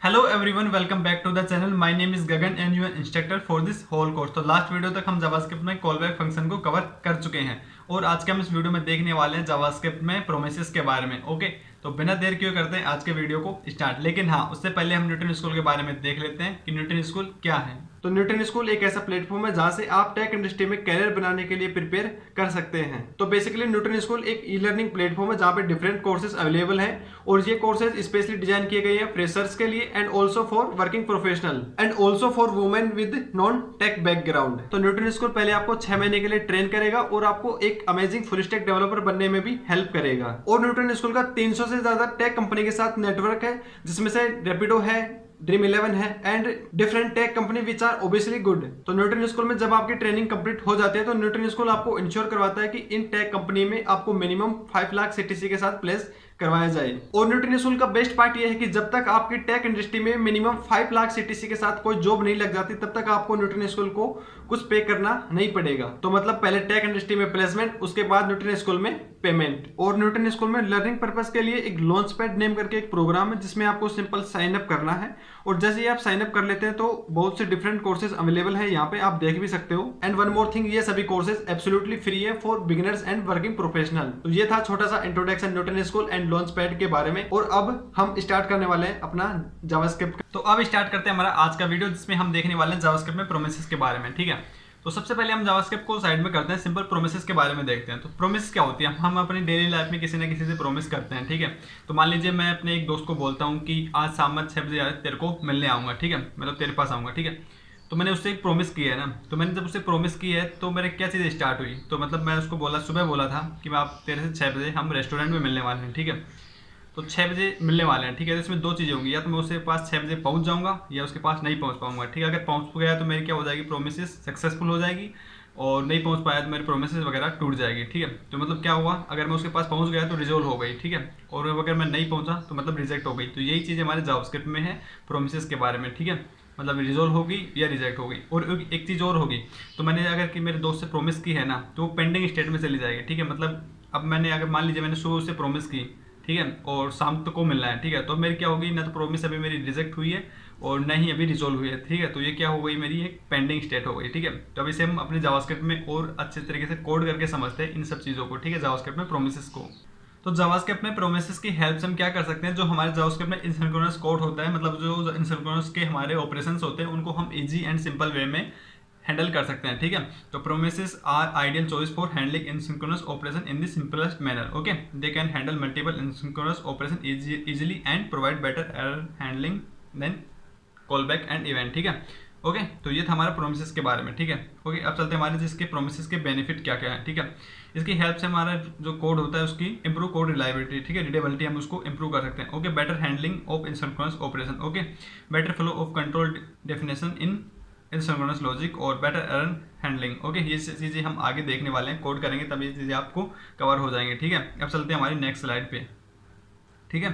Hello everyone, welcome back to the channel. My name is Gagan and your instructor for this whole course. तो last video तक हम JavaScript में callback function को cover कर चुके हैं और आज के हम इस वीडियो में देखने वाले हैं जावास्क्रिप्ट में प्रोमिसेस के बारे में। ओके, तो बिना देर क्यों करते हैं आज के वीडियो को स्टार्ट। लेकिन हाँ, उससे पहले हम न्यूटन स्कूल के बारे में देख लेते हैं कि न्यूटन स्कूल क्या है। तो न्यूटन स्कूल एक ऐसा प्लेटफॉर्म है जहां से आप टेक इंडस्ट्री में कैरियर बनाने के लिए प्रिपेयर कर सकते हैं। तो बेसिकली न्यूटन स्कूल एक ई लर्निंग प्लेटफॉर्म है जहां पे डिफरेंट कोर्सेज अवेलेबल हैं और ये कोर्सेज स्पेशली डिजाइन किए गए हैं फ्रेशर्स के लिए and also for working professional and also for women with non tech background. तो न्यूटन स्कूल पहले आपको 6 महीने के लिए ट्रेन करेगा और आपको एक अमेजिंग फुल स्टैक डेवलपर बनने में भी हेल्प करेगा। और न्यूटन स्कूल का 300 से ज्यादा टेक कंपनी के साथ नेटवर्क है, जिसमें से रैपिडो है, ड्रीम 11 है and different tech company which are obviously good. तो न्यूटन स्कूल में जब आपकी ट्रेनिंग कंप्लीट हो जाती है तो न्यूटन स्कूल आपको इंश्योर करवाता है कि इन टेक कंपनी में आपको मिनिमम 5 लाख सीटीसी के साथ प्लेस करवाया जाए। और न्यूटन स्कूल का बेस्ट पार्ट यह है कि जब तक आपकी टेक इंडस्ट्री में मिनिमम 5 लाख सीटीसी के साथ कोई जॉब नहीं लग जाती तब तक आपको न्यूटन स्कूल को कुछ पे करना नहीं पड़ेगा। तो मतलब पहले टेक इंडस्ट्री में प्लेसमेंट, उसके बाद न्यूटन स्कूल में पेमेंट। और न्यूटन स्कूल में लर्निंग पर्पस के लिए एक लॉन्च पैड नेम करके एक प्रोग्राम है जिसमें आपको सिंपल साइन अप करना है और जैसे ही आप साइन अप कर लेते हैं तो बहुत से डिफरेंट कोर्सेज अवेलेबल है, यहाँ पे आप देख भी सकते हो। एंड वन मोर थिंग, ये सभी कोर्सेज एब्सोल्युटली फ्री है for beginners and working professional. तो ये था छोटा सा introduction Newton school and launch pad के बारे में। और अब हम स्टार्ट करने वाले हैं अपना जावास्क्रिप्ट। तो अब स्टार्ट करते हैं हमारा आज का वीडियो जिसमें हम देखने वाले हैं जावास्क्रिप्ट में प्रोमिसेस के बारे में। ठीक है, तो सबसे पहले हम जावास्क्रिप्ट को साइड में करते हैं, सिंपल प्रोमिसेस के बारे में देखते हैं। तो प्रोमिस क्या होती है? हम अपनी डेली लाइफ में किसी न किसी से प्रोमिस करते हैं। ठीक है, तो मान लीजिए मैं अपने एक दोस्त को बोलता हूँ कि आज शाम में 6 बजे तेरे को मिलने आऊँगा। ठीक है, मतलब तेरे पास आऊँगा। ठीक है, तो मैंने उससे एक प्रोमिस की है ना। तो मैंने जब उससे प्रोमिस की है तो मेरे क्या चीज़ें स्टार्ट हुई। तो मतलब मैं उसको बोला, सुबह बोला था कि मैं आप तेरे से 6 बजे हम रेस्टोरेंट में मिलने वाले हैं। ठीक है, तो 6 बजे मिलने वाले हैं। ठीक है, तो इसमें दो चीज़ें होंगी, या तो मैं उसके पास 6 बजे पहुंच जाऊंगा या उसके पास नहीं पहुंच पाऊंगा। ठीक है, अगर पहुंच गया तो मेरी क्या हो जाएगी, प्रोमिस सक्सेसफुल हो जाएगी, और नहीं पहुंच पाया तो मेरी प्रोमिस वगैरह टूट जाएगी। ठीक है, तो मतलब क्या हुआ, अगर मैं उसके पास पहुंच गया तो रिजोल्व हो गई। ठीक है, और अगर मैं नहीं पहुंचा तो मतलब रिजेक्ट हो गई। तो यही चीज़ हमारे जावास्क्रिप्ट में है प्रोमिस के बारे में। ठीक है, मतलब रिजोल्व होगी या रिजेक्ट होगी। और एक चीज़ और होगी, तो मैंने अगर कि मेरे दोस्त से प्रोमिस की है ना तो वो पेंडिंग स्टेट में चली जाएगी। ठीक है, मतलब अब मैंने अगर मान लीजिए मैंने सुबह उससे प्रोमिस की, ठीक है, और शाम तक को मिलना है। ठीक है, तो मेरी क्या होगी, ना तो प्रोमिस अभी मेरी रिजेक्ट हुई है और न ही अभी रिजोल्व हुई है। ठीक है, तो ये क्या हो गई, मेरी एक पेंडिंग स्टेट हो गई। ठीक है, तो अभी से हम अपने जावास्क्रिप्ट में और अच्छे तरीके से कोड करके समझते हैं इन सब चीज़ों को। ठीक है, जावास्क्रिप्ट में प्रोमिसेस को। तो जावास्क्रिप्ट में प्रोमिसेस की हेल्प से हम क्या कर सकते हैं, जो हमारे जावास्क्रिप्ट में इनसिंक्रोनस कोड होता है, मतलब जो इनसिंक्रोनस के हमारे ऑपरेशंस होते हैं उनको हम इजी एंड सिंपल वे में हैंडल कर सकते हैं। ठीक है, तो promises are ideal choice for handling asynchronous operation in the simplest manner. Okay, they can handle multiple asynchronous operation easily and provide better error handling than callback and event. ठीक है, okay, तो ये था हमारा promises के बारे में। ठीक है, ओके, अब चलते हैं हमारे जिसके प्रोमिसेस के बेनिफिट क्या क्या है। ठीक है, इसकी हेल्प से हमारा जो कोड होता है उसकी इंप्रूव कोड रिलायबिलिटी, ठीक है, रीडेबिलिटी हम उसको इंप्रूव कर सकते हैं। Okay, better handling of इनसिंक्रोनस operation. Okay, better flow of control definition in इनसिंक्रोनस logic और बेटर एरर हैंडलिंग। ओके, ये चीज़ें हम आगे देखने वाले हैं, कोड करेंगे तब ये चीज़ें आपको कवर हो जाएंगे। ठीक है, अब चलते हैं हमारी नेक्स्ट स्लाइड पे। ठीक है,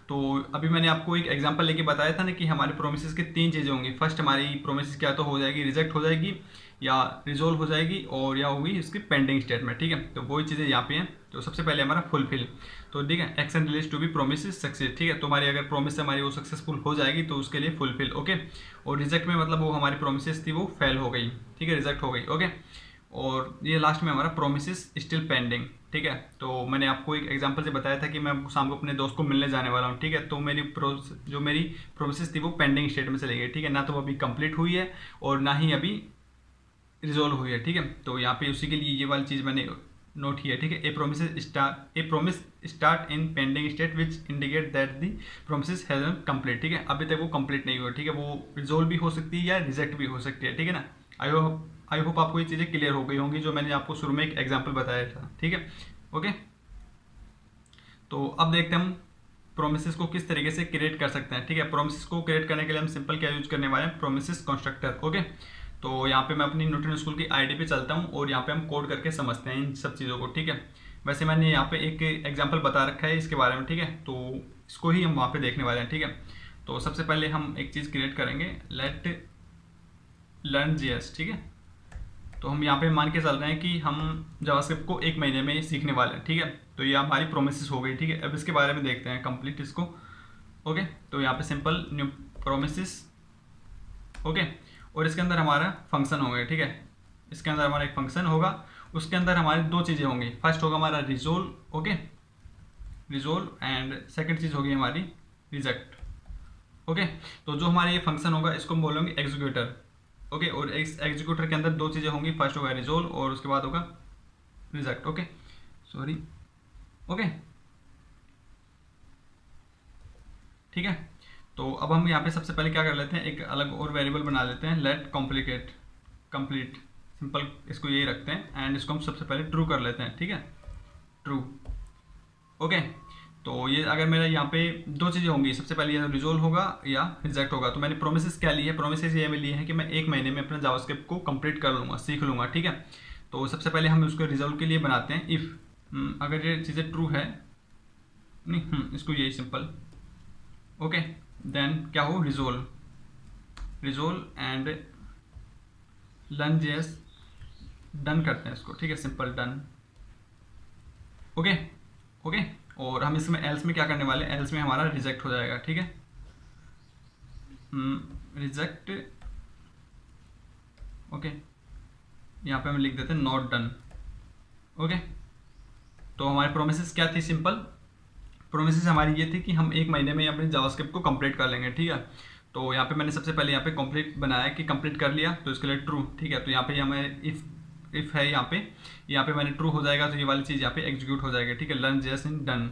तो अभी मैंने आपको एक एग्जांपल लेके बताया था ना कि हमारे प्रोमिसेस की 3 चीज़ें होंगी। फर्स्ट हमारी प्रोमिस क्या तो हो जाएगी, रिजेक्ट हो जाएगी या रिजोल्व हो जाएगी, और या होगी इसकी पेंडिंग स्टेट में। ठीक है, तो वही चीज़ें यहाँ पे हैं। तो सबसे पहले हमारा फुलफिल, तो ठीक है, action release to be promise success. ठीक है, तो हमारी अगर प्रोमिस हमारी वो सक्सेसफुल हो जाएगी तो उसके लिए फुलफिल। ओके, और रिजेक्ट में मतलब वो हमारी प्रोमिस थी वो फेल हो गई। ठीक है, रिजेक्ट हो गई। ओके, और ये लास्ट में हमारा प्रोमिस स्टिल पेंडिंग। ठीक है, तो मैंने आपको एक एग्जांपल से बताया था कि मैं शाम को अपने दोस्त को मिलने जाने वाला हूँ। ठीक है, तो जो मेरी प्रोमिस थी वो पेंडिंग स्टेट में चली गई। ठीक है, ना तो वो अभी कंप्लीट हुई है और ना ही अभी रिजोल्व हुई है। ठीक है, तो यहाँ पे उसी के लिए ये वाली चीज़ मैंने नोट किया है। ठीक है, a promise start in pending state which indicate that the promise has complete. ठीक है, अभी तक वो कंप्लीट नहीं हुआ। ठीक है, वो रिजोल्व भी हो सकती है या रिजेक्ट भी हो सकती है। ठीक है ना, आई होप आपको ये चीज़ें क्लियर हो गई होंगी जो मैंने आपको शुरू में एक एग्जाम्पल बताया था। ठीक है, ओके, तो अब देखते हैं हम प्रोमिसेस को किस तरीके से क्रिएट कर सकते हैं। ठीक है, प्रोमिसेस को क्रिएट करने के लिए हम सिंपल क्या यूज करने वाले हैं, प्रोमिसेस कंस्ट्रक्टर। ओके, तो यहाँ पे मैं अपनी न्यूटन स्कूल की आईडी पे चलता हूँ और यहाँ पे हम कोड करके समझते हैं इन सब चीज़ों को। ठीक है, वैसे मैंने यहाँ पे एक एग्जाम्पल बता रखा है इसके बारे में। ठीक है, तो इसको ही हम वहाँ पे देखने वाले हैं। ठीक है, तो सबसे पहले हम एक चीज़ क्रिएट करेंगे, लेट लर्न जीएस। ठीक है, तो हम यहाँ पे मान के चल रहे हैं कि हम जावास्क्रिप्ट को 1 महीने में सीखने वाले हैं। ठीक है, तो ये हमारी प्रोमिस हो गई। ठीक है, अब इसके बारे में देखते हैं कंप्लीट इसको। ओके, तो यहाँ पे सिंपल न्यू प्रोमिसेस, ओके। और इसके अंदर हमारा फंक्शन होगा, ठीक है। इसके अंदर हमारा एक फंक्शन होगा, उसके अंदर हमारी दो चीज़ें होंगी। फर्स्ट होगा हमारा resolve, okay, resolve, and second चीज़ होगी हमारी रिजेक्ट, ओके। तो जो हमारा ये फंक्शन होगा इसको हम बोलेंगे एग्जीक्यूटर, ओके। और इस एग्जीक्यूटर के अंदर दो चीज़ें होंगी, फर्स्ट होगा रिजोल्व और उसके बाद होगा रिजेक्ट, ओके, सॉरी, ओके, ठीक है। तो अब हम यहाँ पे सबसे पहले क्या कर लेते हैं, एक अलग और वेरिएबल बना लेते हैं, लेट कॉम्प्लिकेट कंप्लीट, सिंपल इसको यही रखते हैं, एंड इसको हम सबसे पहले ट्रू कर लेते हैं, ठीक है, ट्रू, ओके। तो ये अगर मेरा यहाँ पे दो चीज़ें होंगी, सबसे पहले या रिजोल्व होगा या रिजेक्ट होगा। तो मैंने प्रोमिसेस क्या ली है, प्रोमिसेस ये में ली है कि मैं 1 महीने में अपना जावास्क्रिप्ट को कंप्लीट कर लूँगा, सीख लूँगा, ठीक है। तो सबसे पहले हम उसको रिजोल्व के लिए बनाते हैं इफ़ अगर ये चीज़ें ट्रू है, नहीं इसको यही सिंपल, ओके, देन क्या हो resolve, resolve and learn JS, done करते हैं इसको, ठीक है, सिंपल डन, ओके, ओके। और हम इसमें एल्स में क्या करने वाले हैं, एल्स में हमारा रिजेक्ट हो जाएगा, ठीक है, रिजेक्ट, ओके। यहाँ पे हम लिख देते हैं नॉट डन, ओके। तो हमारी प्रोमिसेस क्या थी, सिंपल प्रोमिसेस हमारी ये थी कि हम 1 महीने में अपने जावास्क्रिप्ट को कंप्लीट कर लेंगे, ठीक है। तो यहाँ पे मैंने सबसे पहले यहाँ पे कंप्लीट बनाया कि कंप्लीट कर लिया, तो इसके लिए ट्रू, ठीक है। तो यहाँ पे हमें इफ़ है, यहाँ पे मैंने ट्रू हो जाएगा, तो ये वाली चीज़ यहाँ पे एग्जीक्यूट हो जाएगी, ठीक है, learn JS in done,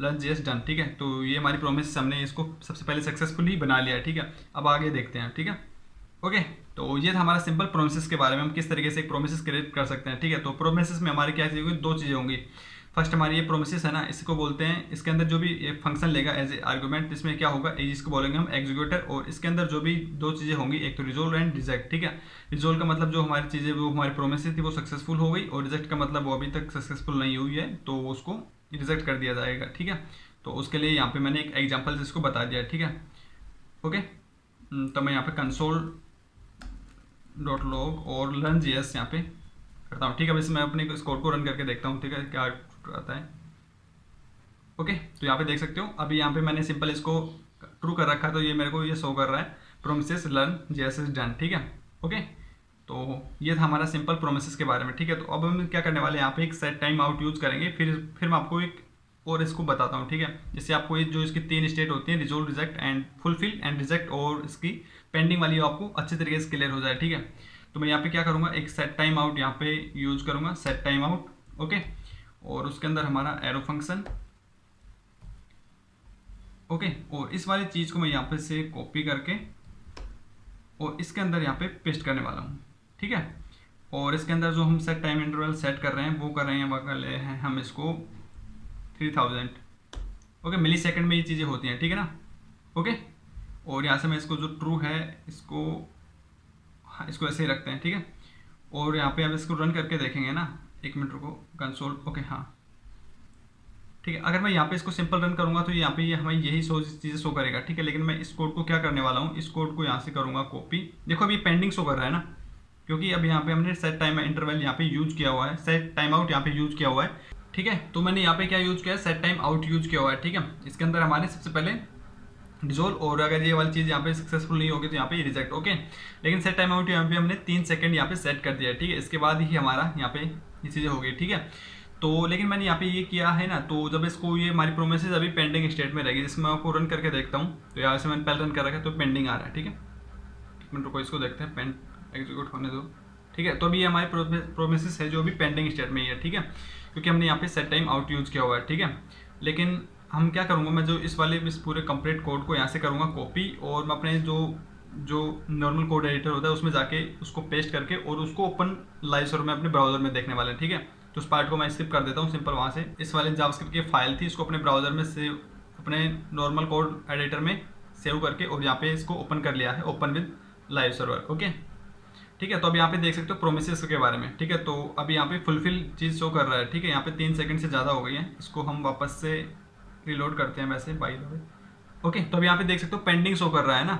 learn JS done, ठीक है। तो ये हमारी प्रोमिस हमने इसको सबसे पहले सक्सेसफुली बना लिया है, ठीक है। अब आगे देखते हैं, ठीक है, ओके। तो ये था हमारा सिंपल प्रोमिसेस के बारे में, हम किस तरीके से एक प्रोमिसेस क्रिएट कर सकते हैं, ठीक है। तो प्रोमिसेस में हमारी क्या चीज़ होगी, दो चीज़ें होंगी। फर्स्ट हमारी ये प्रोमिसेस है ना, इसको बोलते हैं, इसके अंदर जो भी ये फंक्शन लेगा एज ए आर्गुमेंट, इसमें क्या होगा, इसको बोलेंगे हम एग्जीक्यूटर। और इसके अंदर जो भी दो चीज़ें होंगी, एक तो रिजोल्व एंड रिजेक्ट, ठीक है। रिजोल्व का मतलब जो हमारी चीज़ें वो हमारी प्रोमिसेस थी वो सक्सेसफुल हो गई, और रिजेक्ट का मतलब वो अभी तक सक्सेसफुल नहीं हुई है, तो उसको रिजेक्ट कर दिया जाएगा, ठीक है। तो उसके लिए यहाँ पे मैंने एक एग्जाम्पल जिसको बता दिया, ठीक है, ओके। तो मैं यहाँ पे कंसोल डॉट लॉग और लर्न जेएस यहाँ पे करता हूँ, ठीक है। अब इसमें अपने इस कोड को रन करके देखता हूँ, ठीक है, क्या आता है, ओके। तो यहाँ पे देख सकते हो, अभी यहाँ पे मैंने सिंपल इसको ट्रू कर रखा है, तो ये मेरे को ये शो कर रहा है promises learn JS is done, ठीक है, ओके। तो ये था हमारा सिंपल प्रोमिसेस के बारे में, ठीक है। तो अब हम क्या करने वाले हैं, यहाँ पे एक सेट टाइम आउट यूज करेंगे, फिर मैं आपको एक और इसको बताता हूँ, ठीक है। जैसे आपको ये जो इसकी 3 स्टेट होती हैं, resolve, reject and fulfil and reject, और इसकी पेंडिंग वाली आपको अच्छे तरीके से क्लियर हो जाए, ठीक है। तो मैं यहाँ पे क्या करूँगा, एक सेट टाइम आउट यहाँ पे यूज करूँगा, सेट टाइम आउट, ओके। और उसके अंदर हमारा एरो फंक्शन, ओके। और इस वाली चीज़ को मैं यहाँ पे से कॉपी करके और इसके अंदर यहाँ पे पेस्ट करने वाला हूँ, ठीक है। और इसके अंदर जो हम सेट टाइम इंटरवल सेट कर रहे हैं वो कर रहे हैं, कर रहे हैं हम इसको 3000, ओके, मिली सेकेंड में ये चीज़ें होती हैं, ठीक है ना, ओके। और यहाँ से मैं इसको जो ट्रू है इसको, हाँ, इसको ऐसे ही रखते हैं, ठीक है। और यहाँ पे अब इसको रन करके देखेंगे ना, 1 मिनट रुको, कंसोल, ओके, हाँ, ठीक है। अगर मैं यहाँ पे इसको सिंपल रन करूँगा तो यहाँ पे ये हमें यही चीज़ें शो करेगा, ठीक है। लेकिन मैं इस कोड को क्या करने वाला हूँ, इस कोड को यहाँ से करूँगा कॉपी, देखो अभी पेंडिंग शो कर रहा है ना, क्योंकि अब यहाँ पे हमने सेट टाइम इंटरवल यहाँ पे यूज किया हुआ है, सेट टाइम आउट यहाँ पे यूज किया हुआ है, ठीक है। तो मैंने यहाँ पे क्या यूज किया है, सेट टाइम आउट यूज किया हुआ है, ठीक है। इसके अंदर हमारे सबसे पहले रिजोल्व, और अगर ये वाली चीज़ यहाँ पे सक्सेसफुल नहीं होगी तो यहाँ पे रिजेक्ट, ओके। लेकिन सेट टाइम आउट यहाँ पे हमने 3 सेकंड यहाँ पे सेट कर दिया है, ठीक है। इसके बाद ही हमारा यहाँ पे ये चीज़ें हो गई, ठीक है। तो लेकिन मैंने यहाँ पे ये किया है ना, तो जब इसको ये हमारी प्रोमिसेस अभी पेंडिंग स्टेट में रहेगी, जिसमें आपको रन करके देखता हूँ, तो यहाँ से मैंने पहले रन कर रखा है तो पेंडिंग आ रहा है, ठीक है। 1 मिनट रुको, इसको देखते हैं, पेन एग्जीक्यूट होने दो, ठीक है। तो अभी ये हमारी प्रोमिसेस है जो अभी पेंडिंग स्टेट में ही है, ठीक है, क्योंकि हमने यहाँ पे सेट टाइम आउट यूज किया हुआ है, ठीक है। लेकिन हम क्या करूँगा, मैं जो इस वाले इस पूरे कंप्लीट कोड को यहाँ से करूँगा कॉपी, और मैं अपने जो नॉर्मल कोड एडिटर होता है उसमें जाके उसको पेस्ट करके और उसको ओपन लाइव सर्वर में अपने ब्राउजर में देखने वाले हैं, ठीक है। तो उस पार्ट को मैं स्किप कर देता हूँ सिंपल वहाँ से। इस वाले जावास्क्रिप्ट की फाइल थी, इसको अपने ब्राउजर में सेव, अपने नॉर्मल कोड एडिटर में सेव करके, और यहाँ पे इसको ओपन कर लिया है, open with live server, okay, ठीक है। तो अब यहाँ पे देख सकते हो प्रोमिसेस के बारे में, ठीक है। तो अभी यहाँ पे फुलफिल चीज़ शो कर रहा है, ठीक है। यहाँ पे 3 सेकंड से ज़्यादा हो गई है, इसको हम वापस से रिलोड करते हैं वैसे, बाय द वे, ओके। तो अभी यहाँ पे देख सकते हो पेंडिंग शो कर रहा है ना,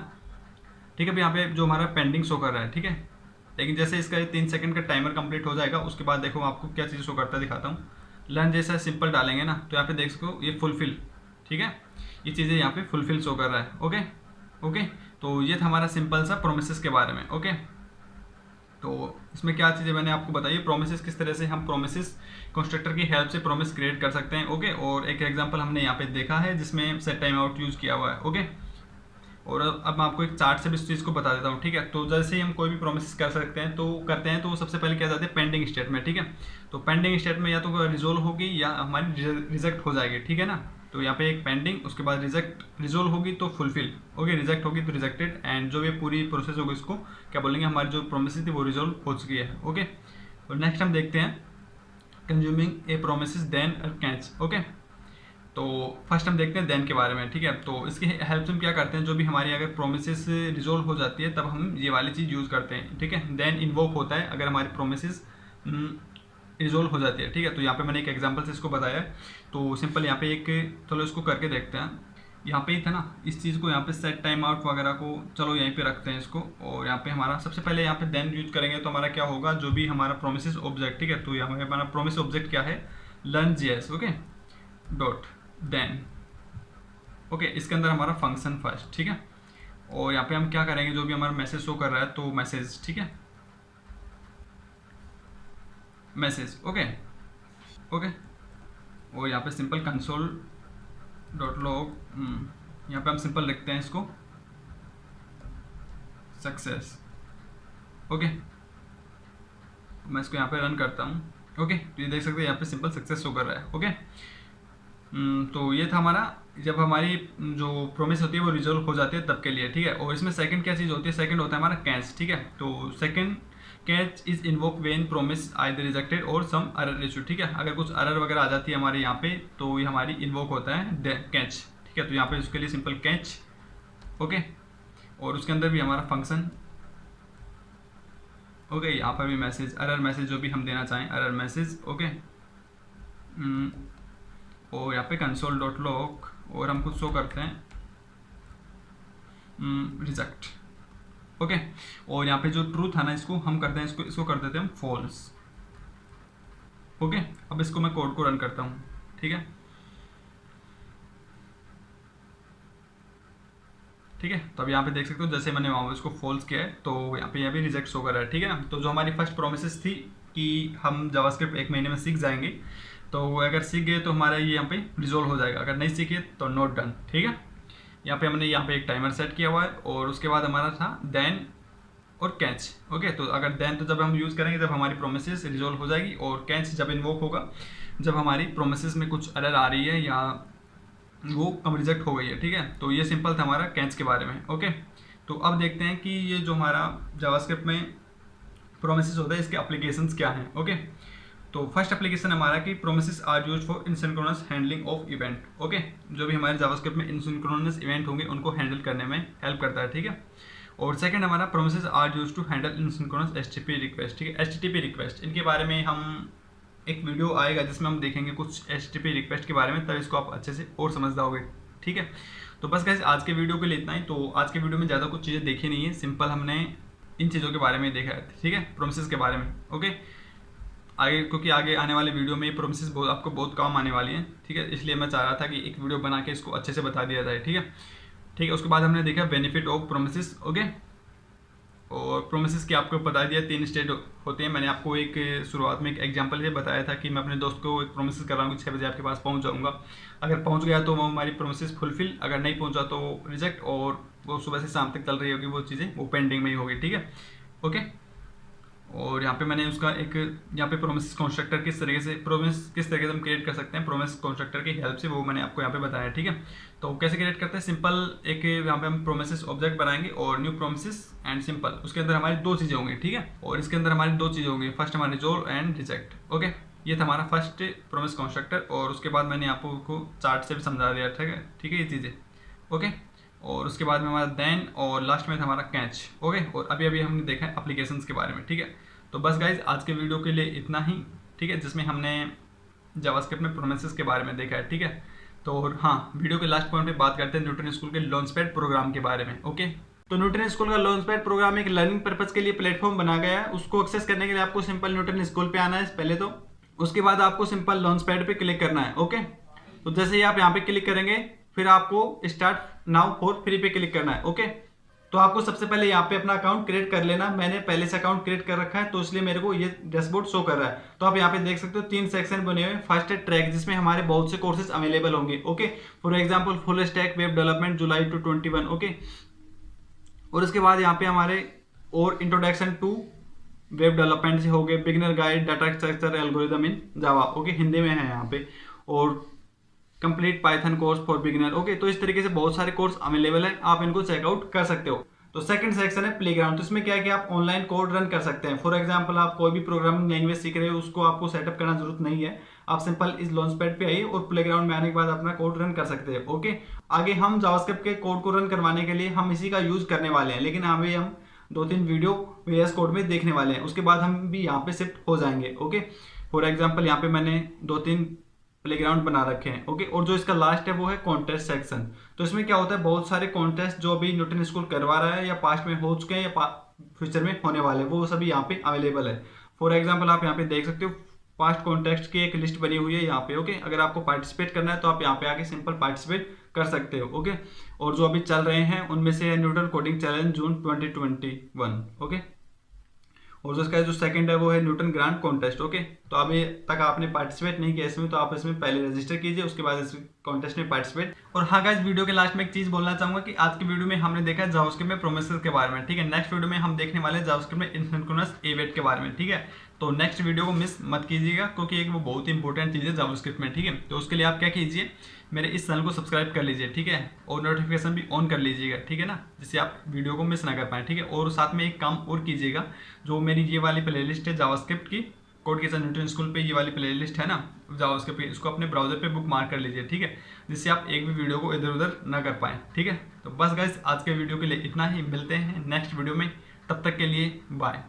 ठीक है। अभी यहाँ पे जो हमारा पेंडिंग शो कर रहा है, ठीक है। लेकिन जैसे इसका 3 सेकंड का टाइमर कंप्लीट हो जाएगा, उसके बाद देखो आपको क्या चीज़ शो करता है, दिखाता हूँ। लर्न जैसा सिंपल डालेंगे ना, तो यहाँ पे देख सकते हो ये फुलफिल, ठीक है, ये चीज़ें यहाँ पे फुलफिल शो कर रहा है, ओके, ओके। तो ये था हमारा सिंपल सा प्रोमिसेस के बारे में। ओके, तो इसमें क्या चीज़ें मैंने आपको बताई, प्रोमिसेस किस तरह से हम प्रोमिसेस कंस्ट्रक्टर की हेल्प से प्रोमिस क्रिएट कर सकते हैं। ओके, और एक एग्जांपल हमने यहाँ पे देखा है जिसमें सेट टाइम आउट यूज़ किया हुआ है। ओके, और अब मैं आपको एक चार्ट से भी इस चीज़ को बता देता हूँ। ठीक है, तो जैसे ही हम कोई भी प्रोमिस कर सकते हैं तो करते हैं तो सबसे पहले क्या जाते हैं पेंडिंग स्टेट में। ठीक है, तो पेंडिंग स्टेट में या तो रिजोल्व होगी या हमारी रिजेक्ट हो जाएगी। ठीक है ना, तो यहाँ पे एक पेंडिंग, उसके बाद रिजेक्ट, रिजोल्व होगी तो फुलफिल, ओके, रिजेक्ट होगी तो रिजेक्टेड, एंड जो भी पूरी प्रोसेस होगी इसको क्या बोलेंगे, हमारी जो प्रोमिस थी वो रिजोल्व हो चुकी है। ओके, और नेक्स्ट हम देखते हैं कंज्यूमिंग ए प्रोमिस देन कैच। ओके, तो फर्स्ट हम देखते हैं देन के बारे में। ठीक है, तो इसकी हेल्प से हम क्या करते हैं, जो भी हमारी अगर प्रोमिसेस रिजोल्व हो जाती है तब हम ये वाली चीज़ यूज़ करते हैं। ठीक है, देन इन्वोक होता है अगर हमारी प्रोमिसेस रिजोल्व हो जाती है। ठीक है, तो यहाँ पे मैंने एक एग्जांपल से इसको बताया है, तो सिंपल यहाँ पे एक, चलो इसको करके देखते हैं। यहाँ पे ही था ना, इस चीज़ को यहाँ पे सेट टाइम आउट वगैरह को चलो यहीं पे रखते हैं इसको, और यहाँ पे हमारा सबसे पहले यहाँ पे देन यूज करेंगे तो हमारा क्या होगा, जो भी हमारा प्रोमिसेस ऑब्जेक्ट, ठीक है, तो यहाँ पे हमारा प्रोमिस ऑब्जेक्ट क्या है, learn JS. Okay, dot then. Okay, इसके अंदर हमारा फंक्शन फर्स्ट। ठीक है, और यहाँ पे हम क्या करेंगे, जो भी हमारा मैसेज शो कर रहा है तो मैसेज, ठीक है, मैसेज। ओके, ओके, और यहाँ पे सिंपल कंसोल डॉट लॉग, यहाँ पे हम सिंपल लिखते हैं इसको सक्सेस। ओके, मैं इसको यहाँ पे रन करता हूँ। ओके, तो ये देख सकते हैं यहाँ पे सिंपल सक्सेस शो कर रहा है। ओके, तो ये था हमारा जब हमारी जो प्रोमिस होती है वो रिजोल्व हो जाती है तब के लिए। ठीक है, और इसमें सेकंड क्या चीज़ होती है, सेकंड होता है हमारा कैच। ठीक है, तो second catch is invoke when promise either rejected और सम एरर इशू। ठीक है, अगर कुछ एरर वगैरह आ जाती है हमारे यहाँ पे तो ये हमारी इन्वोक होता है कैच। ठीक है, तो यहाँ पे उसके लिए सिंपल कैच। ओके, और उसके अंदर भी हमारा फंक्शन। ओके, यहाँ पर भी मैसेज, एरर मैसेज जो भी हम देना चाहें, एरर मैसेज। ओके, और यहाँ पे कंसोल डॉट लॉग, और हम कुछ शो करते हैं रिजेक्ट। ओके, और यहाँ पे जो ट्रू था ना, इसको हम करते हैं, इसको कर देते हैं हम फॉल्स। ओके, अब इसको मैं कोड को रन करता हूँ। ठीक है, ठीक है, तो अब यहाँ पे देख सकते हो जैसे मैंने वहाँ इसको फॉल्स किया है तो यहाँ पे रिजेक्ट शो कर रहा है। ठीक है ना, तो जो हमारी फर्स्ट प्रोमिस थी कि हम जावास्क्रिप्ट 1 महीने में सीख जाएंगे, तो अगर सीख गए तो हमारा ये यहाँ पे रिजोल्व हो जाएगा, अगर नहीं सीखे तो नॉट डन। ठीक है, यहाँ पे हमने यहाँ पे एक टाइमर सेट किया हुआ है, और उसके बाद हमारा था देन और कैच। ओके, तो अगर देन तो जब हम यूज़ करेंगे जब हमारी प्रोमिस रिजोल्व हो जाएगी, और कैच जब इन्वोक होगा जब हमारी प्रोमिस में कुछ एरर आ रही है या वो कम रिजेक्ट हो गई है। ठीक है, तो ये सिंपल था हमारा कैच के बारे में। ओके, तो अब देखते हैं कि ये जो हमारा जावास्क्रिप्ट में प्रोमिसेस होता है इसके एप्लीकेशंस क्या हैं। ओके, तो फर्स्ट एप्लीकेशन हमारा कि promises are used for asynchronous handling of event. Okay, जो भी हमारे जावास्क्रिप्ट में इनसिंक्रोनस इवेंट होंगे उनको हैंडल करने में हेल्प करता है। ठीक है, और सेकंड हमारा promises are used to handle asynchronous HTTP request. ठीक है, एचटीटीपी रिक्वेस्ट, इनके बारे में हम एक वीडियो आएगा जिसमें हम देखेंगे कुछ एचटीटीपी रिक्वेस्ट के बारे में, तब इसको आप अच्छे से और समझ जाओगे। ठीक है, तो बस गाइस आज के वीडियो के लिए इतना ही। तो आज के वीडियो में ज़्यादा कुछ चीज़ें देखी नहीं है, सिंपल हमने इन चीज़ों के बारे में देखा है। ठीक है, प्रोमिसेस के बारे में। ओके, आगे क्योंकि आगे आने वाले वीडियो में ये प्रोमिसेस बहुत आपको बहुत काम आने वाली हैं। ठीक है, इसलिए मैं चाह रहा था कि एक वीडियो बना के इसको अच्छे से बता दिया जाए। ठीक है, ठीक है, उसके बाद हमने देखा बेनिफिट ऑफ प्रोमिसेस। ओके, और प्रोमिसेस की आपको बता दिया 3 स्टेज होते हैं। मैंने आपको एक शुरुआत में एक एग्जांपल से बताया था कि मैं अपने दोस्त को एक प्रोमिस कर रहा हूँ कि 6 बजे आपके पास पहुँच जाऊँगा। अगर पहुँच गया तो वो हमारी प्रोमिसेस फुलफिल, अगर नहीं पहुँचा तो रिजेक्ट, और वो सुबह से शाम तक चल रही होगी वो चीज़ें, वो पेंडिंग में ही होगी। ठीक है, ओके, और यहाँ पे मैंने उसका एक यहाँ पे प्रोमिस कंस्ट्रक्टर किस तरीके से हम क्रिएट कर सकते हैं प्रोमिस कंस्ट्रक्टर की हेल्प से, वो मैंने आपको यहाँ पे बताया। ठीक है, तो कैसे क्रिएट करते हैं, सिंपल एक यहाँ पे हम प्रोमिस ऑब्जेक्ट बनाएंगे और न्यू प्रोमिस एंड सिंपल, उसके अंदर हमारी 2 चीज़ें होंगी। ठीक है, और इसके अंदर हमारी 2 चीज़ें होंगी, फर्स्ट हमारा रिजोल्व एंड रिजेक्ट। ओके, ये था हमारा फर्स्ट प्रोमिस कंस्ट्रक्टर, और उसके बाद मैंने आपको चार्ट से भी समझा दिया। ठीक है ये चीज़ें। ओके, और उसके बाद में हमारा देन, और लास्ट में था हमारा कैच। ओके, और अभी हमने देखा है एप्लीकेशंस के बारे में। ठीक है, तो बस गाइज आज के वीडियो के लिए इतना ही। ठीक है, जिसमें हमने जावास्क्रिप्ट में प्रोमिसेस के बारे में देखा है। ठीक है, तो हाँ, वीडियो के लास्ट पॉइंट पे बात करते हैं न्यूटन स्कूल के लॉन्चपैड प्रोग्राम के बारे में। ओके, तो न्यूटन स्कूल का लॉन्चपैड प्रोग्राम एक लर्निंग पर्पज के लिए प्लेटफॉर्म बना गया है। उसको एक्सेस करने के लिए आपको सिंपल न्यूटन स्कूल पे आना है पहले तो, उसके बाद आपको सिंपल लॉन्चपैड पे क्लिक करना है। ओके, तो जैसे ही आप यहाँ पे क्लिक करेंगे फिर आपको स्टार्ट नाउ फॉर फ्री पे क्लिक करना है। ओके, तो आपको सबसे पहले यहाँ पे अपना अकाउंट क्रिएट कर लेना। मैंने पहले से अकाउंट क्रिएट कर रखा है तो इसलिए मेरे को ये डैशबोर्ड शो कर रहा है। तो आप यहाँ पे देख सकते हो 3 सेक्शन बने हुए हैं। फर्स्ट है ट्रैक, जिसमें हमारे बहुत से कोर्सेज अवेलेबल होंगे। Okay, for example full stack web development July to 21। Okay, और उसके बाद यहाँ पे हमारे और इंट्रोडक्शन टू वेब डेवलपमेंट से हो गए, beginner guide, data structure, algorithm इन जावा। ओके, हिंदी में है यहाँ पे। और complete Python course for beginner. Okay, तो इस तरीके से बहुत सारे कोर्स अवेलेबल है, आप इनको चेकआउट कर सकते हो। तो सेकंड सेक्शन है प्लेग्राउंड। तो इसमें क्या है कि आप ऑनलाइन कोड रन कर सकते हैं। फॉर एग्जांपल आप कोई भी प्रोग्रामिंग लैंग्वेज सीख रहे हो, उसको आपको सेटअप करना जरूरत नहीं है। आप सिंपल इस लॉन्च पैड पे आइए और प्लेग्राउंड में आने के बाद अपना कोड रन कर सकते हैं। ओके, आगे हम जावास्क्रिप्ट के कोड को रन करवाने के लिए हम इसी का यूज करने वाले हैं, लेकिन अभी हम 2-3 वीडियो VS कोड में देखने वाले हैं, उसके बाद हम भी यहाँ पे शिफ्ट हो जाएंगे। ओके, फॉर एग्जांपल यहाँ पे मैंने 2-3 प्लेग्राउंड बना रखे हैं। ओके, और जो इसका लास्ट है वो है कॉन्टेस्ट सेक्शन। तो इसमें क्या होता है, बहुत सारे कॉन्टेस्ट जो अभी न्यूटन स्कूल करवा रहा है या पास्ट में हो चुके हैं या फ्यूचर में होने वाले, वो सभी यहाँ पे अवेलेबल है। फॉर एग्जाम्पल आप यहाँ पे देख सकते हो पास्ट कॉन्टेस्ट की एक लिस्ट बनी हुई है यहाँ पे। ओके, अगर आपको पार्टिसिपेट करना है तो आप यहाँ पे आके सिंपल पार्टिसिपेट कर सकते हो। ओके, और जो अभी चल रहे हैं उनमें से है न्यूटन कोडिंग चैलेंज जून 2021। ओके, और जो इसका जो सेकंड है वो है न्यूटन ग्रांड कॉन्टेस्ट। ओके, तो अभी तक आपने पार्टिसिपेट नहीं किया इसमें, तो आप इसमें पहले रजिस्टर कीजिए, उसके बाद इस कॉन्टेस्ट में पार्टिसिपेट। और हाँ गाइस, वीडियो के लास्ट में एक चीज बोलना चाहूंगा कि आज की वीडियो में हमने देखा जावास्क्रिप्ट में प्रोमिसेस के बारे में। ठीक है, नेक्स्ट वीडियो में हम देखने वाले जावास्क्रिप्ट में एसिंक्रोनस इवेंट के बारे में। ठीक है, तो नेक्स्ट वीडियो को मिस मत कीजिएगा, क्योंकि एक वो बहुत ही इंपॉर्टेंट चीज़ है जावास्क्रिप्ट में। ठीक है, तो उसके लिए आप क्या कीजिए, मेरे इस चैनल को सब्सक्राइब कर लीजिए। ठीक है, और नोटिफिकेशन भी ऑन कर लीजिएगा। ठीक है ना, जिससे आप वीडियो को मिस ना कर पाए। ठीक है, और साथ में एक काम और कीजिएगा, जो मेरी ये वाली प्लेलिस्ट है जावास्क्रिप्ट की, कोड के साथ न्यूटन स्कूल पे ये वाली प्लेलिस्ट है ना जावास्क्रिप्ट की, इसको अपने ब्राउजर पे बुक मार्क कर लीजिए। ठीक है, जिससे आप एक भी वीडियो को इधर उधर ना कर पाएँ। ठीक है, तो बस गाइस आज के वीडियो के लिए इतना ही, मिलते हैं नेक्स्ट वीडियो में, तब तक के लिए बाय।